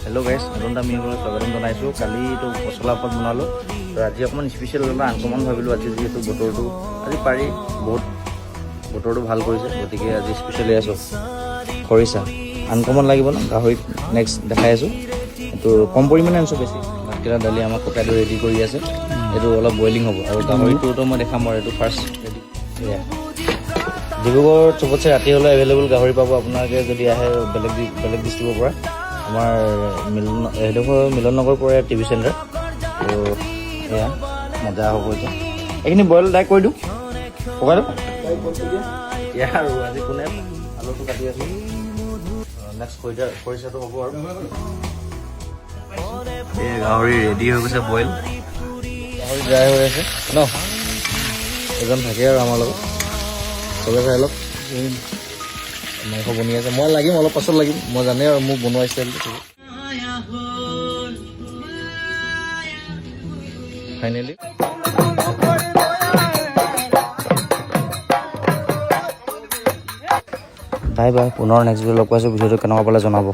Hello' গাইছ, নতুন এটা মিনিবলৈ স্বাগতম জনাইছোঁ। কালিতো পচলা ওপৰত বনালোঁ, তো আজি অকণমান স্পেচিয়েল বা আনকমন ভাবিলোঁ। আজি যিহেতু বতৰটো আজি পাৰি বহুত বতৰটো ভাল কৰিছে, গতিকে আজি স্পেচিয়েলি আছোঁ খৰিচা। আনকমন লাগিব ন গাহৰিত। নেক্সট দেখাই আছোঁ। এইটো কম পৰিমাণে আনিছোঁ, বেছি ভাতকেৰেলা দালি আমাৰ ককাইদেউ ৰেডি কৰি আছে। এইটো অলপ বইলিং হ'ব আৰু গাহৰিটোতো মই দেখাম আৰু এইটো ফাৰ্ষ্ট ৰেডি। এয়া ডিব্ৰুগড়ত চবতছে ৰাতি হ'লে এভেইলেবল গাহৰি পাব আপোনালোকে যদি আহে বেলেগ ডিষ্ট্ৰিক্টৰ পৰা। আমাৰ সেইডোখৰ মিলন নগৰ পৰে টিভি চেণ্টাৰ। তো এয়া মজা হ'ব এতিয়া। এইখিনি বইল ডাইৰেক্ট কৰি দিওঁ ককাইদেউ। এয়া আৰু আজি কোনে আলুটো কাটি আছোঁ। নেক্সট খৰিচাটো হ'ব আৰু এই গাহৰি ৰেডি হৈ গৈছে বইল। গাহৰি ড্ৰাই হৈ আছে ন। এজন থাকে আৰু আমাৰ লগত চবে চাই অলপ মাংস বনি আছে। মই লাগিম অলপ পাছত লাগিম, মই জানে আৰু মোক বনোৱা ষ্টাইলটো। Finally bye bye. পুনৰ নেক্সট ভিডিঅ' লগ পাইছোঁ। ভিডিঅ'টো কেনেকুৱা পালে জনাব।